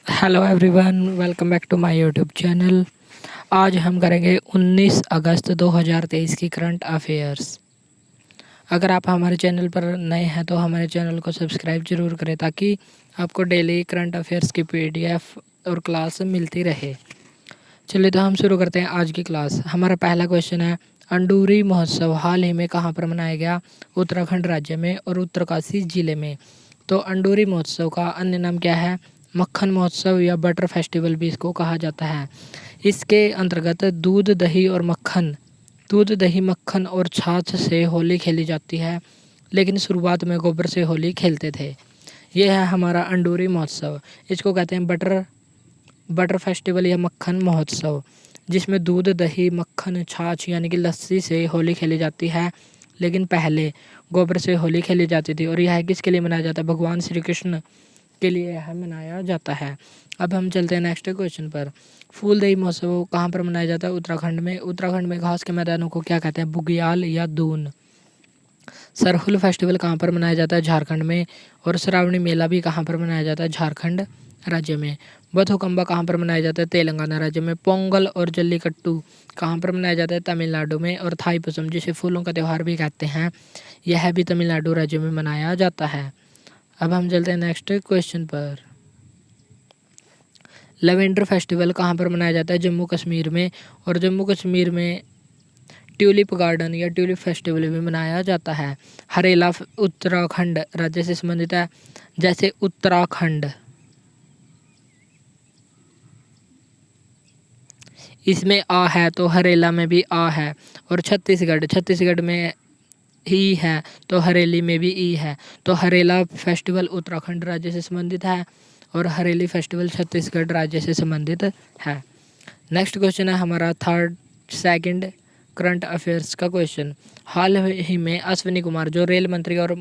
Hello everyone, welcome back to my YouTube channel. आज हम करेंगे 19 अगस्त 2023 की करंट अफेयर्स। अगर आप हमारे चैनल पर नए हैं तो हमारे चैनल को सब्सक्राइब ज़रूर करें ताकि आपको डेली करंट अफेयर्स की पीडीएफ और क्लास मिलती रहे। चलिए तो हम शुरू करते हैं आज की क्लास। हमारा पहला क्वेश्चन है, अंडूरी महोत्सव हाल ही में कहाँ पर मनाया गया? उत्तराखंड राज्य में और उत्तरकाशी जिले में। तो अंडूरी महोत्सव का अन्य नाम क्या है? मक्खन महोत्सव या बटर फेस्टिवल भी इसको कहा जाता है। इसके अंतर्गत दूध दही मक्खन और छाछ से होली खेली जाती है, लेकिन शुरुआत में गोबर से होली खेलते थे। यह है हमारा अंडूरी महोत्सव। इसको कहते हैं बटर फेस्टिवल या मक्खन महोत्सव, जिसमें दूध दही मक्खन छाछ यानी कि लस्सी से होली खेली जाती है, लेकिन पहले गोबर से होली खेली जाती थी। और यह किसके लिए मनाया जाता है? भगवान श्री कृष्ण के लिए यह मनाया जाता है। अब हम चलते हैं नेक्स्ट क्वेश्चन पर। फूलदेई महोत्सव कहाँ पर मनाया जाता है? उत्तराखंड में। उत्तराखंड में घास के मैदानों को क्या कहते हैं? बुग्याल या दून। सरहुल फेस्टिवल कहाँ पर मनाया जाता है? झारखंड में। और श्रावणी मेला भी कहाँ पर मनाया जाता है? झारखंड राज्य में। बथुकम्बा कहाँ पर मनाया जाता है? तेलंगाना राज्य में। पोंगल और जल्लीकट्टू कहाँ पर मनाया जाता है? तमिलनाडु में। और थाईपुसम, जिसे फूलों का त्यौहार भी कहते हैं, यह भी तमिलनाडु राज्य में मनाया जाता है। अब हम चलते हैं नेक्स्ट क्वेश्चन पर। लेवेंडर फेस्टिवल कहाँ पर मनाया जाता है? जम्मू कश्मीर में। और जम्मू कश्मीर में ट्यूलिप गार्डन या ट्यूलिप फेस्टिवल भी मनाया जाता है। हरेला उत्तराखंड राज्य से संबंधित है। जैसे उत्तराखंड, इसमें आ है तो हरेला में भी आ है। और छत्तीसगढ़ में ही है तो हरेली में भी ई है। तो हरेला फेस्टिवल उत्तराखंड राज्य से संबंधित है और हरेली फेस्टिवल छत्तीसगढ़ राज्य से संबंधित है। नेक्स्ट क्वेश्चन है हमारा सेकंड करंट अफेयर्स का क्वेश्चन। हाल ही में अश्विनी कुमार, जो रेल मंत्री और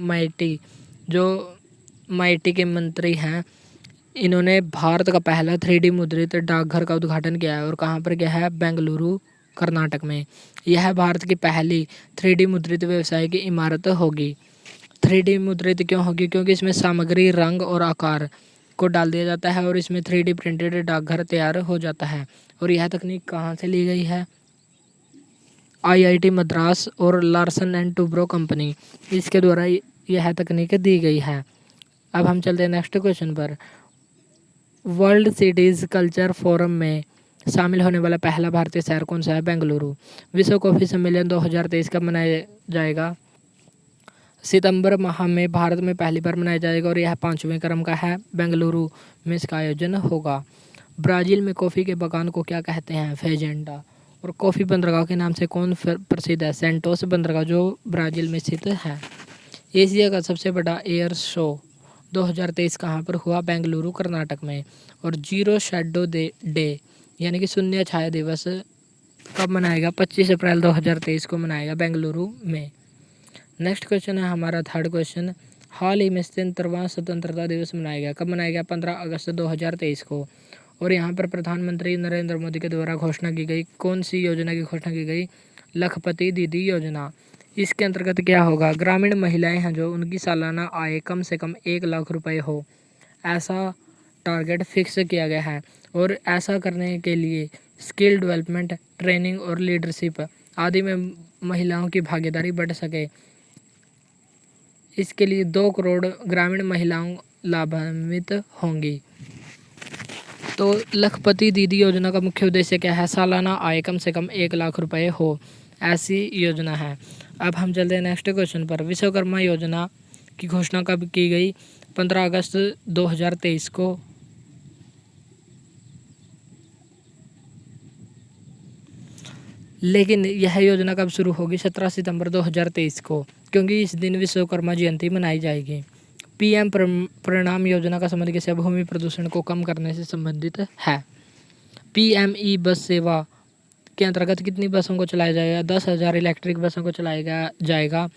माइटी के मंत्री हैं, इन्होंने भारत का पहला 3D मुद्रित डाकघर का उद्घाटन किया है। और कहाँ पर किया है? बेंगलुरु कर्नाटक में। यह भारत की पहली 3D मुद्रित व्यवसाय की इमारत होगी। 3D मुद्रित क्यों होगी? क्योंकि इसमें सामग्री, रंग और आकार को डाल दिया जाता है और इसमें 3D प्रिंटेड डाकघर तैयार हो जाता है। और यह तकनीक कहाँ से ली गई है? IIT मद्रास और लार्सन एंड टूब्रो कंपनी, इसके द्वारा यह तकनीक दी गई है। अब हम चलते हैं नेक्स्ट क्वेश्चन पर। वर्ल्ड सिटीज़ कल्चर फोरम में शामिल होने वाला पहला भारतीय शहर कौन सा है? बेंगलुरु। विश्व कॉफ़ी सम्मेलन 2023 कब मनाया जाएगा? सितंबर माह में भारत में पहली बार मनाया जाएगा और यह 5वें क्रम का है। बेंगलुरु में इसका आयोजन होगा। ब्राज़ील में कॉफ़ी के बगान को क्या कहते हैं? फेजेंडा। और कॉफ़ी बंदरगाह के नाम से कौन प्रसिद्ध है? सेंटोस बंदरगाह, जो ब्राज़ील में स्थित है। एशिया का सबसे बड़ा एयर शो 2023 कहाँ पर हुआ? बेंगलुरु कर्नाटक में। और जीरो शैडो डे यानी कि शून्य छाया दिवस कब मनाएगा? 25 अप्रैल 2023 को मनाएगा बेंगलुरु में। नेक्स्ट क्वेश्चन है हमारा थर्ड क्वेश्चन। हाल ही में 73वां स्वतंत्रता दिवस मनाया गया। कब मनाया गया? 15 अगस्त 2023 को। और यहाँ पर प्रधानमंत्री नरेंद्र मोदी के द्वारा घोषणा की गई कौन सी योजना की घोषणा की गई? लखपति दीदी योजना। इसके अंतर्गत क्या होगा? ग्रामीण महिलाएं हैं जो, उनकी सालाना आय कम से कम 1 लाख रुपए हो, ऐसा टारगेट फिक्स किया गया है। और ऐसा करने के लिए स्किल डेवलपमेंट, ट्रेनिंग और लीडरशिप आदि में महिलाओं की भागीदारी बढ़ सके, इसके लिए 2 करोड़ ग्रामीण महिलाओं लाभान्वित होंगी। तो लखपति दीदी योजना का मुख्य उद्देश्य क्या है? सालाना आय कम से कम 1 लाख रुपए हो, ऐसी योजना है। अब हम चलते हैं नेक्स्ट क्वेश्चन पर। विश्वकर्मा योजना की घोषणा कब की गई? 15 अगस्त 2023 को। लेकिन यह योजना कब शुरू होगी? 17 सितंबर 2023 को, क्योंकि इस दिन विश्वकर्मा जयंती मनाई जाएगी। PM परिणाम योजना का संबंध किससे? भूमि प्रदूषण को कम करने से संबंधित है। PME बस सेवा के अंतर्गत कितनी बसों को चलाया जाएगा? 10,000 इलेक्ट्रिक बसों को चलाया जाएगा,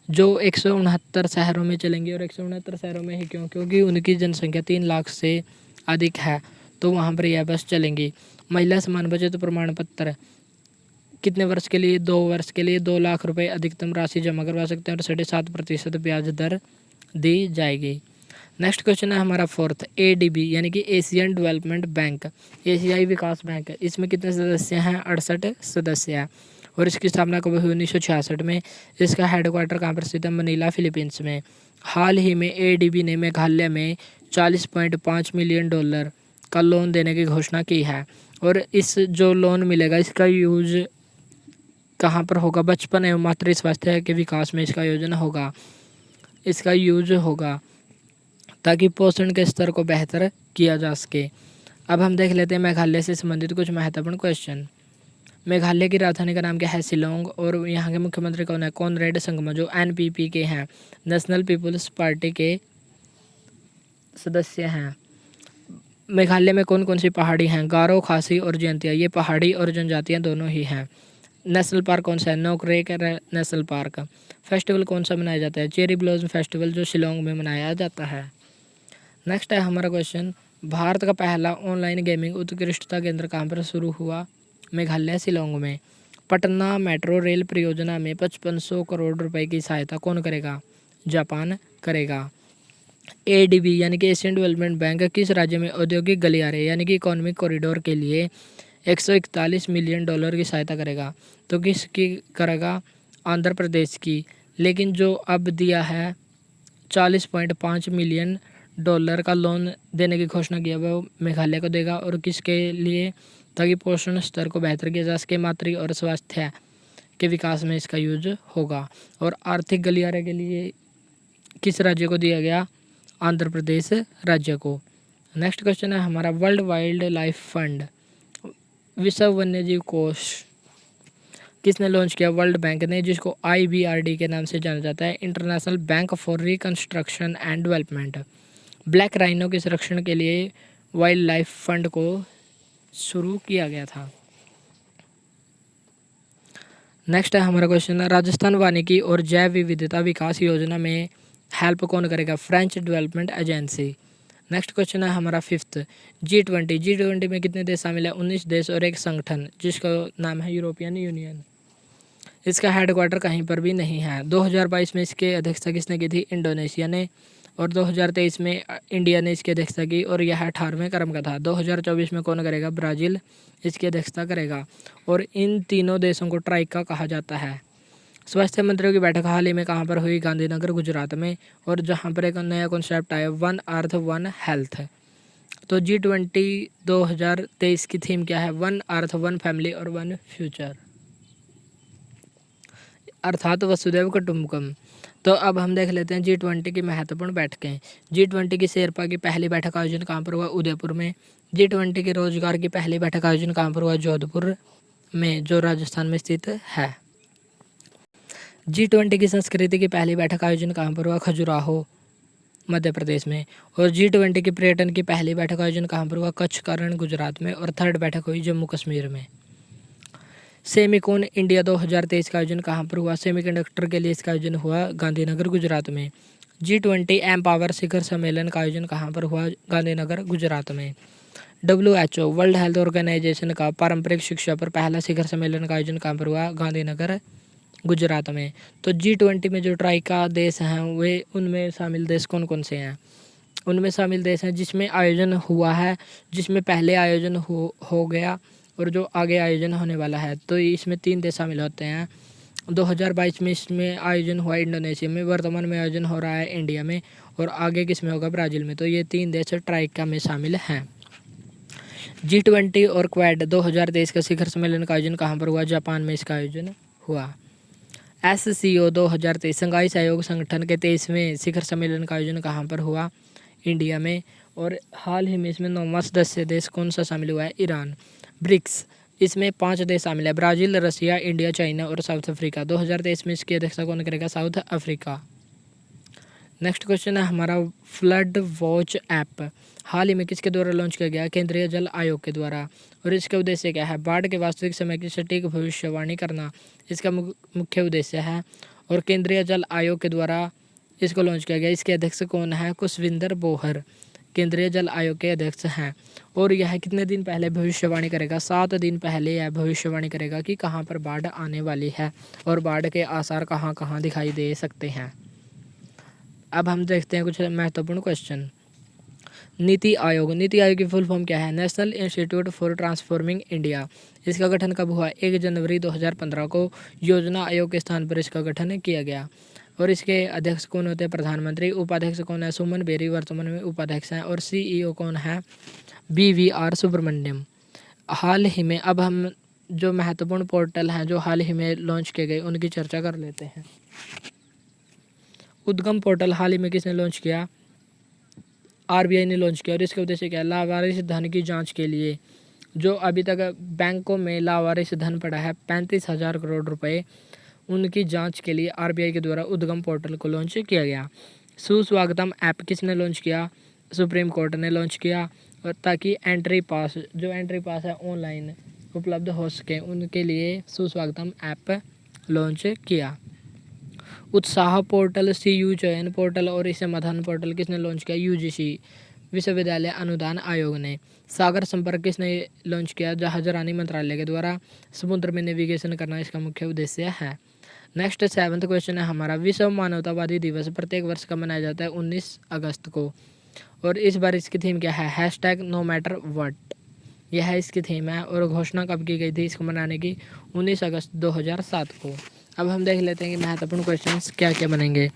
जो 169 शहरों में चलेंगी। और 169 शहरों में ही क्यों? क्योंकि उनकी जनसंख्या 3 लाख से अधिक है, तो वहाँ पर यह बस चलेंगी। महिला समान बचत प्रमाण पत्र कितने वर्ष के लिए? 2 वर्ष के लिए 2 लाख रुपए अधिकतम राशि जमा करवा सकते हैं और 7.5% ब्याज दर दी जाएगी। नेक्स्ट क्वेश्चन है हमारा फोर्थ, एडीबी यानी कि एशियन डेवलपमेंट बैंक, एशियाई विकास बैंक। इसमें कितने सदस्य हैं? 68 सदस्य हैं। और इसकी स्थापना कब हुई? 1966 में। इसका हेडक्वार्टर कहाँ पर स्थित है? मनीला, फिलीपींस में। हाल ही में एडीबी ने मेघालय में $40.5 मिलियन का लोन देने की घोषणा की है। और इस जो लोन मिलेगा इसका यूज कहाँ पर होगा? बचपन एवं मातृ स्वास्थ्य के विकास में इसका योजना होगा, इसका यूज होगा ताकि पोषण के स्तर को बेहतर किया जा सके। अब हम देख लेते हैं मेघालय से संबंधित कुछ महत्वपूर्ण क्वेश्चन। मेघालय की राजधानी का नाम क्या है? शिलोंग। और यहाँ के मुख्यमंत्री कौन है? कॉनरेड संगमा, जो एनपीपी के हैं, नेशनल पीपुल्स पार्टी के सदस्य हैं। मेघालय में कौन कौन सी पहाड़ी हैं? गारो, खासी और जयंतिया। ये पहाड़ी और जनजातियाँ दोनों ही हैं। नेशनल पार्क कौन सा है? Nokrek national park. फेस्टिवल कौन सा मनाया जाता है? चेरी ब्लॉसम फेस्टिवल, जो शिलोंग में मनाया जाता है। नेक्स्ट है हमारा क्वेश्चन, भारत का पहला ऑनलाइन गेमिंग उत्कृष्टता केंद्र कहाँ पर शुरू हुआ? मेघालय, शिलोंग में। पटना मेट्रो रेल परियोजना में 5500 करोड़ रुपए की सहायता कौन करेगा? जापान करेगा। एडीबी यानी कि एशियन डेवलपमेंट बैंक किस राज्य में औद्योगिक गलियारे यानी कि इकोनॉमिक कॉरिडोर के लिए $141 मिलियन की सहायता करेगा? तो किसकी करेगा? आंध्र प्रदेश की। लेकिन जो अब दिया है $40.5 मिलियन का लोन देने की घोषणा किया वो मेघालय को देगा। और किसके लिए? ताकि पोषण स्तर को बेहतर किया जा सके, मातृ और स्वास्थ्य के विकास में इसका यूज होगा। और आर्थिक गलियारे के लिए किस राज्य को दिया गया? आंध्र प्रदेश राज्य को। नेक्स्ट क्वेश्चन है हमारा, वर्ल्ड वाइल्ड लाइफ फंड, विश्व वन्यजीव कोष किसने लॉन्च किया? वर्ल्ड बैंक ने, जिसको IBRD के नाम से जाना जाता है, international bank for reconstruction and development. Black rhino के संरक्षण के लिए वाइल्ड लाइफ फंड को शुरू किया गया था। नेक्स्ट है हमारा क्वेश्चन, राजस्थान वानिकी और जैव विविधता विकास योजना में हेल्प कौन करेगा? French development agency. Next question है हमारा फिफ्थ, G20 में कितने देश शामिल है? 19 देश और एक संगठन जिसका नाम है यूरोपियन यूनियन। इसका हेडक्वार्टर कहीं पर भी नहीं है। 2022 में इसकी अध्यक्षता किसने की थी? इंडोनेशिया ने। और 2023 में इंडिया ने इसकी अध्यक्षता की और यह 18वें क्रम का था। 2024 में कौन करेगा? ब्राज़ील इसकी अध्यक्षता करेगा। और इन तीनों देशों को ट्राइका कहा जाता है। स्वास्थ्य मंत्रियों की बैठक हाल ही में कहाँ पर हुई? गांधीनगर, गुजरात में। और जहाँ पर एक नया कॉन्सेप्ट आया, वन अर्थ वन हेल्थ। तो G20 2023 की थीम क्या है? वन अर्थ वन फैमिली और वन फ्यूचर, अर्थात वसुधैव कुटुंबकम। तो अब हम देख लेते हैं G20 की महत्वपूर्ण बैठकें। G20 की शेरपा की पहली बैठक आयोजन कहाँ पर हुआ? उदयपुर में। G20 के रोजगार की पहली बैठक आयोजन कहाँ पर हुआ? जोधपुर में, जो राजस्थान में स्थित है। G20 की संस्कृति की पहली बैठक आयोजन कहाँ पर हुआ? खजुराहो, मध्य प्रदेश में। और G20 की पर्यटन की पहली बैठक आयोजन कहाँ पर हुआ? कच्छ का रण, गुजरात में। और थर्ड बैठक हुई जम्मू कश्मीर में। सेमिकॉन इंडिया 2023 का आयोजन कहाँ पर हुआ? सेमीकंडक्टर के लिए इसका आयोजन हुआ गांधीनगर, गुजरात में। G20 एम्पावर शिखर सम्मेलन का आयोजन कहाँ पर हुआ? गांधीनगर, गुजरात में। WHO वर्ल्ड हेल्थ ऑर्गेनाइजेशन का पारंपरिक शिक्षा पर पहला शिखर सम्मेलन का आयोजन कहाँ पर हुआ? गांधीनगर, गुजरात में। तो G20 में जो ट्राइका देश हैं वे उनमें शामिल देश कौन कौन से हैं? उनमें शामिल देश हैं जिसमें आयोजन हुआ है, जिसमें पहले आयोजन हो गया और जो आगे आयोजन होने वाला है। तो इसमें 3 देश शामिल होते हैं। 2022 में इसमें आयोजन हुआ इंडोनेशिया में, वर्तमान में आयोजन हो रहा है इंडिया में और आगे किस में होगा? ब्राज़ील में। तो ये 3 देश ट्राइका में शामिल हैं। G20 और क्वाड 2023 का शिखर सम्मेलन का आयोजन कहाँ पर हुआ? जापान में इसका आयोजन हुआ। SCO 2023 संघाई सहयोग संगठन के 23वें शिखर सम्मेलन का आयोजन कहाँ पर हुआ? इंडिया में। और हाल ही में इसमें 9वां सदस्य देश कौन सा शामिल हुआ है? ईरान। ब्रिक्स, इसमें 5 देश शामिल है, ब्राज़ील, रसिया, इंडिया, चाइना और साउथ अफ्रीका। 2023 में इसकी अध्यक्षता कौन करेगा? South Africa. नेक्स्ट क्वेश्चन है हमारा, फ्लड वॉच ऐप हाल ही में किसके द्वारा लॉन्च किया गया? केंद्रीय जल आयोग के द्वारा। और इसका उद्देश्य क्या है? बाढ़ के वास्तविक समय की सटीक भविष्यवाणी करना इसका मुख्य उद्देश्य है। और केंद्रीय जल आयोग के द्वारा इसको लॉन्च किया गया। इसके अध्यक्ष कौन है? कुशविंदर बोहर केंद्रीय जल आयोग के अध्यक्ष हैं। और यह कितने दिन पहले भविष्यवाणी करेगा? 7 दिन पहले यह भविष्यवाणी करेगा कि कहाँ पर बाढ़ आने वाली है और बाढ़ के आसार कहाँ कहाँ दिखाई दे सकते हैं। अब हम देखते हैं कुछ महत्वपूर्ण क्वेश्चन। नीति आयोग की फुल फॉर्म क्या है? National institute for transforming India. इसका गठन कब हुआ? 1 जनवरी 2015 को योजना आयोग के स्थान पर इसका गठन किया गया। और इसके अध्यक्ष कौन होते हैं? प्रधानमंत्री। उपाध्यक्ष कौन है? सुमन बेरी वर्तमान में उपाध्यक्ष हैं। और CEO कौन है? BVR सुब्रमण्यम। हाल ही में अब हम जो महत्वपूर्ण पोर्टल हैं जो हाल ही में लॉन्च किए गए उनकी चर्चा कर लेते हैं। उद्गम पोर्टल हाल ही में किसने लॉन्च किया? RBI ने लॉन्च किया। और इसके उद्देश्य क्या है? लावारिस धन की जांच के लिए। जो अभी तक बैंकों में लावारिस धन पड़ा है 35,000 करोड़ रुपए, उनकी जांच के लिए RBI के द्वारा उद्गम पोर्टल को लॉन्च किया गया। सुस्वागतम ऐप किसने लॉन्च किया? सुप्रीम कोर्ट ने लॉन्च किया। और ताकि एंट्री पास है ऑनलाइन उपलब्ध हो सके, उनके लिए सुस्वागतम ऐप लॉन्च किया। उत्साह पोर्टल, CU चयन पोर्टल और इसे समाधान पोर्टल किसने लॉन्च किया? UGC विश्वविद्यालय अनुदान आयोग ने। सागर संपर्क किसने लॉन्च किया? जहाजरानी मंत्रालय के द्वारा। समुद्र में नेविगेशन करना इसका मुख्य उद्देश्य है। नेक्स्ट 7th क्वेश्चन है हमारा। विश्व मानवतावादी दिवस प्रत्येक वर्ष का मनाया जाता है 19 अगस्त को। और इस बार इसकी थीम क्या है? हैशटैग नो मैटर वट, यह इसकी थीम है। और घोषणा कब की गई थी इसको मनाने की? 19 अगस्त 2007 को। अब हम देख लेते हैं कि महत्वपूर्ण क्वेश्चंस क्या क्या बनेंगे।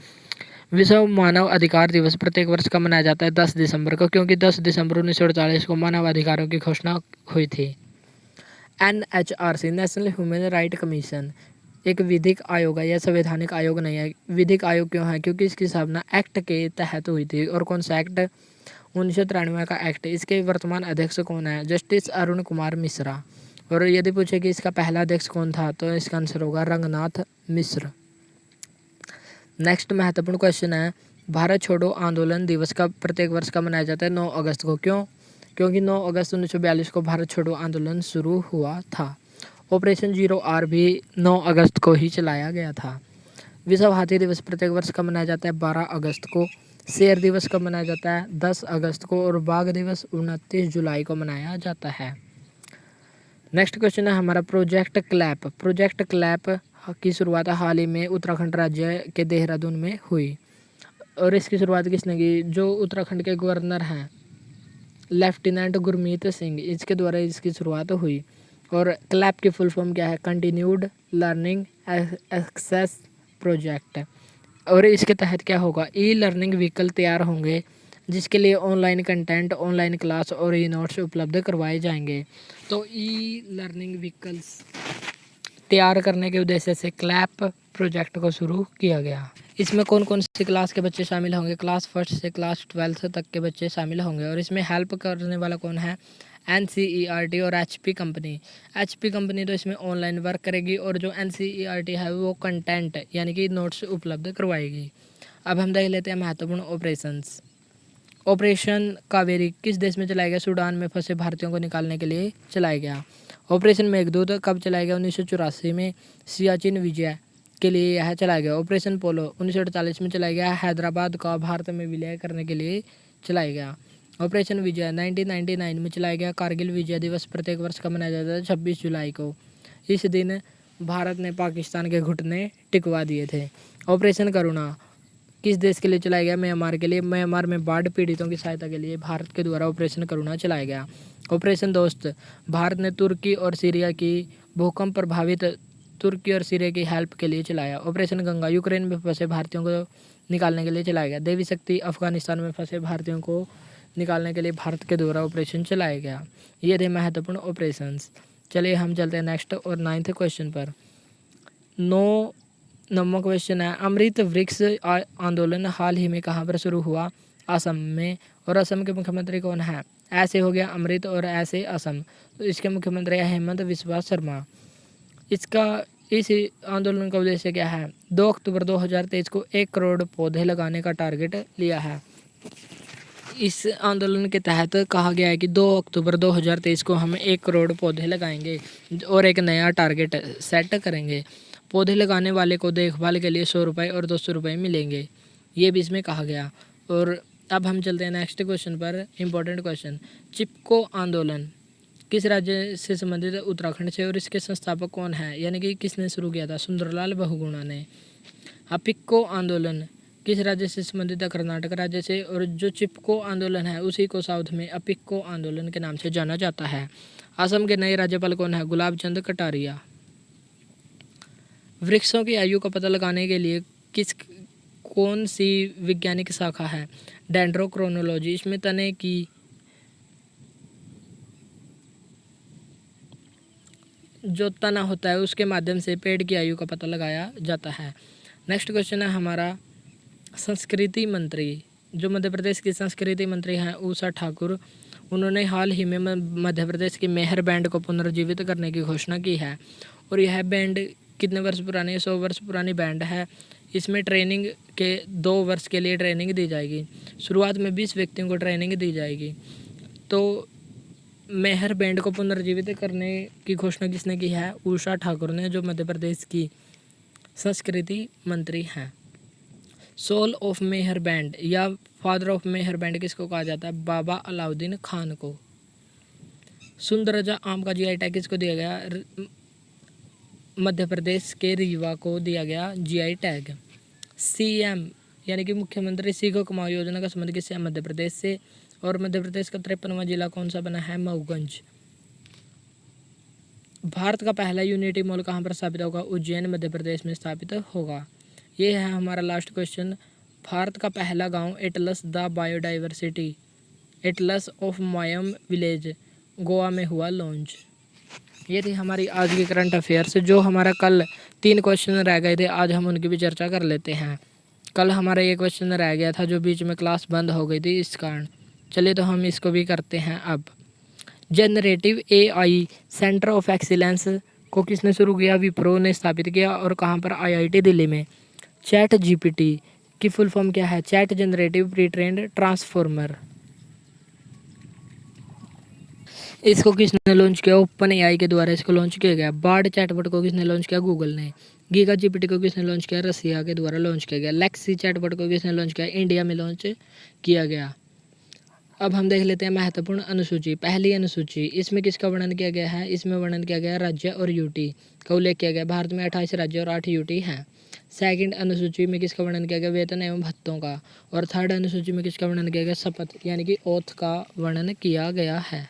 विश्व मानव अधिकार दिवस प्रत्येक वर्ष का मनाया जाता है 10 दिसंबर को, क्योंकि 10 दिसंबर 1948 को मानव अधिकारों की घोषणा हुई थी। NHRC national human right commission एक विधिक आयोग है, यह संवैधानिक आयोग नहीं है। विधिक आयोग क्यों है? क्योंकि इसकी स्थापना एक्ट के तहत हुई थी। और कौन सा एक्ट? 1993 का एक्ट। इसके वर्तमान अध्यक्ष कौन है? जस्टिस अरुण कुमार मिश्रा। और यदि पूछे कि इसका पहला अध्यक्ष कौन था, तो इसका आंसर होगा रंगनाथ मिश्र। नेक्स्ट महत्वपूर्ण क्वेश्चन है। भारत छोड़ो आंदोलन दिवस का प्रत्येक वर्ष का मनाया जाता है 9 अगस्त को। क्यों? क्योंकि 9 अगस्त 1942 को भारत छोड़ो आंदोलन शुरू हुआ था। ऑपरेशन जीरो आर भी 9 अगस्त को ही चलाया गया था। विश्व हाथी दिवस प्रत्येक वर्ष का मनाया जाता है 12 अगस्त को। शेर दिवस कब मनाया जाता है? 10 अगस्त को। और बाघ दिवस 29 जुलाई को मनाया जाता है। नेक्स्ट क्वेश्चन है हमारा प्रोजेक्ट क्लैप। प्रोजेक्ट क्लैप की शुरुआत हाल ही में उत्तराखंड राज्य के देहरादून में हुई। और इसकी शुरुआत किसने की? जो उत्तराखंड के गवर्नर हैं लेफ्टिनेंट गुरमीत सिंह, इसके द्वारा इसकी शुरुआत हुई। और क्लैप की फुल फॉर्म क्या है? Continued learning access project. और इसके तहत क्या होगा? लर्निंग व्हीकल तैयार होंगे जिसके लिए ऑनलाइन कंटेंट, ऑनलाइन क्लास और नोट्स उपलब्ध करवाए जाएंगे। तो लर्निंग व्हीकल्स तैयार करने के उद्देश्य से क्लैप प्रोजेक्ट को शुरू किया गया। इसमें कौन कौन सी क्लास के बच्चे शामिल होंगे? क्लास 1 से क्लास 12 तक के बच्चे शामिल होंगे। और इसमें हेल्प करने वाला कौन है? NCERT और HP कंपनी। HP कंपनी तो इसमें ऑनलाइन वर्क करेगी और जो NCERT है वो कंटेंट यानी कि नोट्स उपलब्ध करवाएगी। अब हम देख लेते हैं महत्वपूर्ण ऑपरेशंस। ऑपरेशन कावेरी किस देश में चलाया गया? सूडान में फंसे भारतीयों को निकालने के लिए चलाया गया। ऑपरेशन मेघदूत कब चलाया गया? 1984 में सियाचिन विजय के लिए यह चलाया गया। ऑपरेशन पोलो 1948 में चलाया गया। हैदराबाद का भारत में विलय करने के लिए चलाया गया। ऑपरेशन विजय 1999 में चलाया गया। कारगिल विजय दिवस प्रत्येक वर्ष का मनाया जाता है 26 जुलाई को। इस दिन भारत ने पाकिस्तान के घुटने टिकवा दिए थे। ऑपरेशन करुणा किस देश के लिए चलाया गया? म्यांमार के लिए। म्यांमार में बाढ़ पीड़ितों की सहायता के लिए भारत के द्वारा ऑपरेशन करुणा चलाया गया। ऑपरेशन दोस्त भारत ने तुर्की और सीरिया की भूकंप प्रभावित तुर्की और सीरिया की हेल्प के लिए चलाया। ऑपरेशन गंगा यूक्रेन में फंसे भारतीयों को निकालने के लिए चलाया गया। देवी शक्ति अफगानिस्तान में फंसे भारतीयों को निकालने के लिए भारत के द्वारा ऑपरेशन चलाया गया। ये थे महत्वपूर्ण ऑपरेशंस। चलिए हम चलते हैं नेक्स्ट और 9th क्वेश्चन पर। 9वां क्वेश्चन है अमृत वृक्ष आंदोलन हाल ही में कहाँ पर शुरू हुआ? असम में। और असम के मुख्यमंत्री कौन है? ऐसे हो गया अमृत और ऐसे असम। तो इसके मुख्यमंत्री है हेमंत बिस्वा शर्मा। इस आंदोलन का उद्देश्य क्या है? 2 अक्टूबर 2023 को 1 करोड़ पौधे लगाने का टारगेट लिया है। इस आंदोलन के तहत कहा गया है कि 2 अक्टूबर 2023 को हम 1 करोड़ पौधे लगाएंगे और एक नया टारगेट सेट करेंगे। पौधे लगाने वाले को देखभाल के लिए 100 रुपये और 200 रुपये मिलेंगे, ये भी इसमें कहा गया। और अब हम चलते हैं नेक्स्ट क्वेश्चन पर। Important question. चिपको आंदोलन किस राज्य से संबंधित है? उत्तराखंड से। और इसके संस्थापक कौन है, यानी कि किसने शुरू किया था? सुंदरलाल बहुगुणा ने। अपिक्को आंदोलन किस राज्य से संबंधित है? कर्नाटक राज्य से। और जो चिपको आंदोलन है उसी को साउथ में अपिक्को आंदोलन के नाम से जाना जाता है। असम के नए राज्यपाल कौन है? गुलाब चंद कटारिया। वृक्षों की आयु का पता लगाने के लिए कौन सी वैज्ञानिक शाखा है? डेंड्रोक्रोनोलॉजी। इसमें तने की जो तना होता है उसके माध्यम से पेड़ की आयु का पता लगाया जाता है। नेक्स्ट क्वेश्चन है हमारा संस्कृति मंत्री। जो मध्य प्रदेश की संस्कृति मंत्री हैं उषा ठाकुर, उन्होंने हाल ही में मध्य प्रदेश की मेहर बैंड को पुनर्जीवित करने की घोषणा की है। और यह बैंड कितने वर्ष पुरानी है? 100 वर्ष पुरानी बैंड है। इसमें ट्रेनिंग के 2 वर्ष के लिए ट्रेनिंग दी जाएगी। शुरुआत में 20 व्यक्तियों को ट्रेनिंग दी जाएगी। तो मेहर बैंड को पुनर्जीवित करने की घोषणा किसने की है? उषा ठाकुर ने, जो मध्य प्रदेश की संस्कृति मंत्री हैं। सोल ऑफ मेहर बैंड या फादर ऑफ मेहर बैंड किसको कहा जाता है? बाबा अलाउद्दीन खान को। सुंदरजा आम का जीआई टैग किसको दिया गया? मध्य प्रदेश के रीवा को दिया गया जीआई टैग। सीएम यानी कि मुख्यमंत्री सीखो कमाओ योजना का संबंध किससे है? मध्य प्रदेश से। और मध्य प्रदेश का 53वां जिला कौन सा बना है? मऊगंज। भारत का पहला यूनिटी मॉल कहाँ पर स्थापित होगा? उज्जैन मध्य प्रदेश में स्थापित होगा। ये है हमारा लास्ट क्वेश्चन। भारत का पहला गांव Atlas the biodiversity Atlas of मायम village Goa में हुआ लॉन्च। ये थी हमारी आज की करंट अफेयर्स। जो हमारा कल 3 क्वेश्चन रह गए थे, आज हम उनकी भी चर्चा कर लेते हैं। कल हमारा ये क्वेश्चन रह गया था जो बीच में क्लास बंद हो गई थी, इस कारण। चलिए तो हम इसको भी करते हैं अब। Generative AI centre of excellence को किसने शुरू किया? विप्रो ने स्थापित किया। और कहाँ पर? आईआईटी दिल्ली में। चैट जीपीटी की फुल फॉर्म क्या है? Chat generative pre trend transformer. इसको किसने लॉन्च किया? ओपन एआई के द्वारा इसको लॉन्च किया गया। बार्ड चैटबॉट को किसने लॉन्च किया? गूगल ने। गीगा जीपीटी को किसने लॉन्च किया? रसिया के द्वारा लॉन्च किया गया। लेक्सी चैटबॉट को किसने लॉन्च किया? इंडिया में लॉन्च किया गया। अब हम देख लेते हैं महत्वपूर्ण अनुसूची। पहली अनुसूची, इसमें किसका वर्णन किया गया है? इसमें वर्णन किया गया राज्य और यूटी का उल्लेख किया गया। भारत में 28 राज्य और 8 यूटी हैं। सेकंड अनुसूची में किसका वर्णन किया गया? वेतन एवं भत्तों का। और थर्ड अनुसूची में किसका वर्णन किया गया? शपथ यानी कि ओथ का वर्णन किया गया है।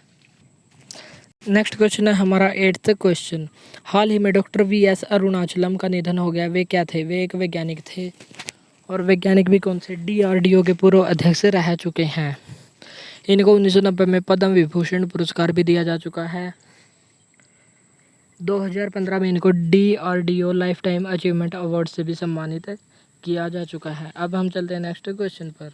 नेक्स्ट क्वेश्चन है हमारा 8th क्वेश्चन। हाल ही में डॉक्टर वीएस अरुणाचलम का निधन हो गया। वे क्या थे? वे एक वैज्ञानिक थे। और वैज्ञानिक भी कौन से? डीआरडीओ के पूर्व अध्यक्ष रह चुके हैं। इनको 1990 में पद्म विभूषण पुरस्कार भी दिया जा चुका है। 2015 में इनको DRDO life time achievement award से भी सम्मानित किया जा चुका है। अब हम चलते हैं नेक्स्ट क्वेश्चन पर।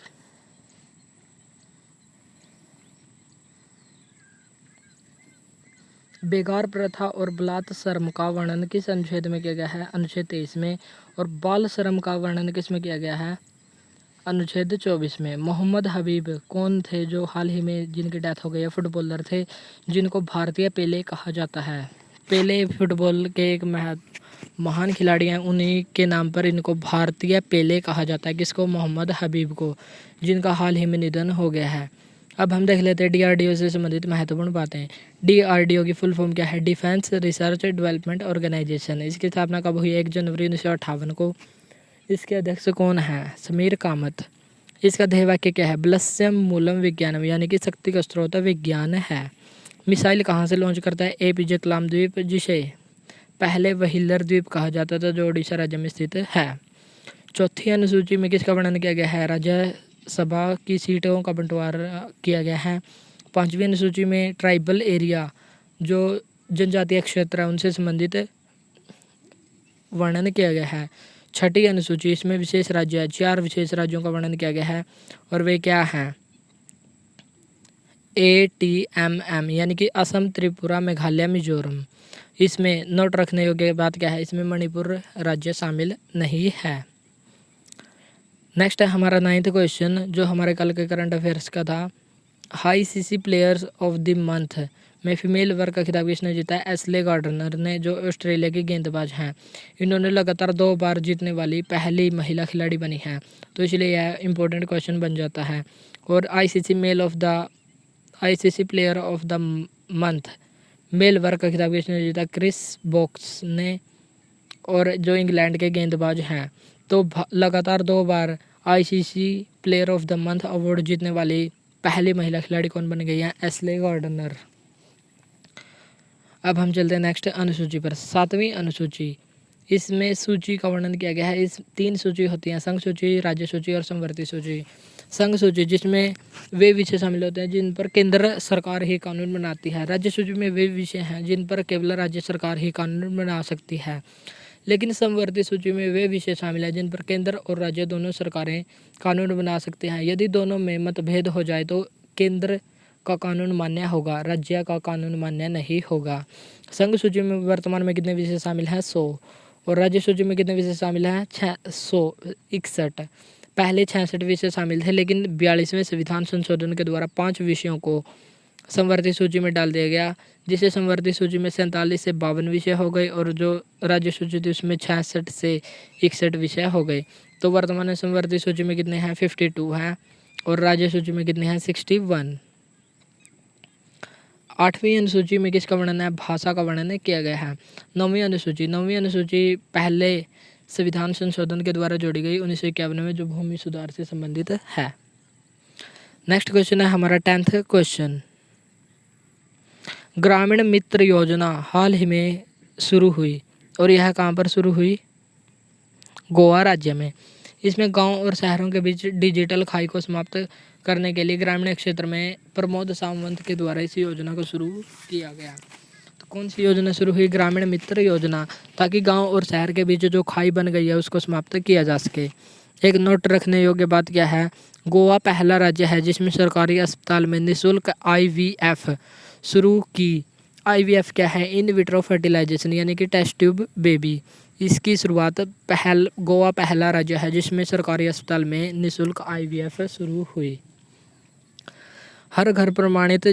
बेगार प्रथा और बलात् श्रम का वर्णन किस अनुच्छेद में किया गया है? अनुच्छेद 23 में। और बाल श्रम का वर्णन किस में किया गया है? अनुच्छेद 24 में। मोहम्मद हबीब कौन थे जो हाल ही में जिनकी डेथ हो गई है? फुटबॉलर थे जिनको भारतीय पेले कहा जाता है। पेले फुटबॉल के एक महान खिलाड़ी हैं, उन्हीं के नाम पर इनको भारतीय पेले कहा जाता है। किसको? मोहम्मद हबीब को, जिनका हाल ही में निधन हो गया है। अब हम देख लेते हैं डीआरडीओ से संबंधित महत्वपूर्ण बातें। डीआरडीओ की फुल फॉर्म क्या है? Defence research development organisation. इसकी स्थापना कब हुई? 1 जनवरी 1958 को। इसके अध्यक्ष कौन है? समीर कामत। इसका ध्येय वाक्य क्या है? बलस्यम मूलम विज्ञानम यानी कि शक्ति का स्रोत विज्ञान है। मिसाइल कहाँ से लॉन्च करता है? एपीजे कलाम द्वीप, जिसे पहले व्हीलर द्वीप कहा जाता था, जो ओडिशा राज्य में स्थित है। चौथी अनुसूची में किसका वर्णन किया गया है? राज्यसभा की सीटों का बंटवारा किया गया है। 5वीं अनुसूची में ट्राइबल एरिया, जो जनजातीय क्षेत्र है, उनसे संबंधित वर्णन किया गया है। 6ठी अनुसूची, इसमें विशेष राज्य है। 4 विशेष राज्यों का वर्णन किया गया है। और वे क्या हैं? ATMM यानी कि असम, त्रिपुरा, मेघालय, मिजोरम। इसमें नोट रखने योग्य बात क्या है? इसमें मणिपुर राज्य शामिल नहीं है। नेक्स्ट है हमारा 9th क्वेश्चन, जो हमारे कल के करंट अफेयर्स का था। ICC players of the month में फीमेल वर्ग का खिताब किसने जीता है? एशले गार्डनर ने, जो ऑस्ट्रेलिया की गेंदबाज हैं। इन्होंने लगातार 2 बार जीतने वाली पहली महिला खिलाड़ी बनी है, तो इसलिए यह इंपॉर्टेंट क्वेश्चन बन जाता है। और ICC player of the month male वर्ग का खिताब किसने जीता? क्रिस वोक्स ने। और जो इंग्लैंड के गेंदबाज हैं, तो लगातार 2 बार ICC player of the month award जीतने वाली पहली महिला खिलाड़ी कौन बन गई हैं? Ashleigh Gardner. अब हम चलते हैं नेक्स्ट अनुसूची पर। 7वीं अनुसूची, इसमें सूची का वर्णन किया गया है। इस 3 सूची होती हैं, संघ सूची, राज्य सूची और समवर्ती सूची। संघ सूची जिसमें वे विषय शामिल होते हैं जिन पर केंद्र सरकार ही कानून बनाती है। राज्य सूची में वे विषय हैं जिन पर केवल राज्य सरकार ही कानून बना सकती है। लेकिन समवर्ती सूची में वे विषय शामिल हैं जिन पर केंद्र और राज्य दोनों सरकारें कानून बना सकते हैं। यदि दोनों में मतभेद हो जाए तो केंद्र का कानून मान्य होगा, राज्य का कानून मान्य नहीं होगा। संघ सूची में वर्तमान में कितने विषय शामिल हैं? 100। और राज्य सूची में कितने विषय शामिल हैं? 661। पहले 66 विषय शामिल थे, लेकिन 42वें संविधान संशोधन के द्वारा 5 विषयों को समवर्ती सूची में डाल दिया गया, जिससे समवर्ती सूची में 47 से 52 विषय हो गए और जो राज्य सूची थी उसमें 66 से 61 विषय हो गए। तो वर्तमान में समवर्ती सूची में कितने हैं? 52 हैं और राज्य सूची में कितने हैं? 61। 8वीं अनुसूची में किसका वर्णन है? भाषा का वर्णन किया गया है। 9वीं अनुसूची पहले संविधान संशोधन के द्वारा जोड़ी गई 1951 में, जो भूमि सुधार से संबंधित है। नेक्स्ट क्वेश्चन है हमारा 10th क्वेश्चन। ग्रामीण मित्र योजना हाल ही में शुरू हुई और यह कहाँ पर शुरू हुई? गोवा राज्य में। इसमें गांव और शहरों के बीच डिजिटल खाई को समाप्त करने के लिए ग्रामीण क्षेत्र में प्रमोद सावंत के द्वारा इस योजना को शुरू किया गया। तो कौन सी योजना शुरू हुई? ग्रामीण मित्र योजना, ताकि गांव और शहर के बीच जो खाई बन गई है उसको समाप्त किया जा सके। एक नोट रखने योग्य बात क्या है? गोवा पहला राज्य है जिसमें सरकारी अस्पताल में निःशुल्क IVF शुरू की। IVF क्या है? इन विट्रो फर्टिलाइजेशन, यानी कि टेस्ट ट्यूब बेबी। इसकी शुरुआत गोवा पहला राज्य है जिसमें सरकारी अस्पताल में निःशुल्क IVF शुरू हुई। हर घर प्रमाणित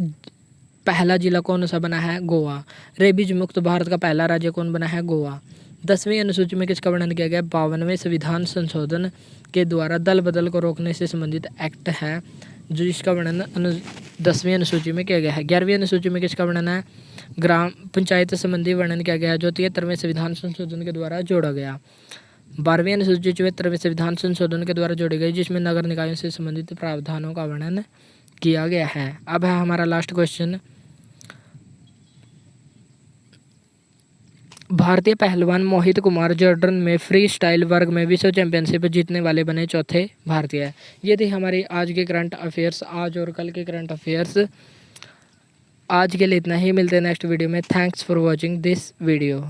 पहला जिला कौन सा बना है? गोवा। रेबीज मुक्त भारत का पहला राज्य कौन बना है? गोवा। 10वीं अनुसूची में किसका वर्णन किया गया? 52वें संविधान संशोधन के द्वारा दल बदल को रोकने से संबंधित एक्ट है, जो इसका वर्णन 10वीं अनुसूची में किया गया है। 11वीं अनुसूची में किसका वर्णन है? ग्राम पंचायत संबंधी वर्णन किया गया है, जो 73वें संविधान संशोधन के द्वारा जोड़ा गया। 12वीं अनुसूची 74वें संविधान संशोधन के द्वारा जोड़ी गई, जिसमें नगर निकायों से संबंधित प्रावधानों का वर्णन किया गया है। अब है हमारा लास्ट क्वेश्चन। भारतीय पहलवान मोहित कुमार जॉर्डन में फ्री स्टाइल वर्ग में विश्व चैंपियनशिप जीतने वाले बने चौथे भारतीय। ये थी हमारी आज के करंट अफेयर्स, आज और कल के करंट अफेयर्स। आज के लिए इतना ही, मिलते हैं नेक्स्ट वीडियो में। Thanks for watching this video.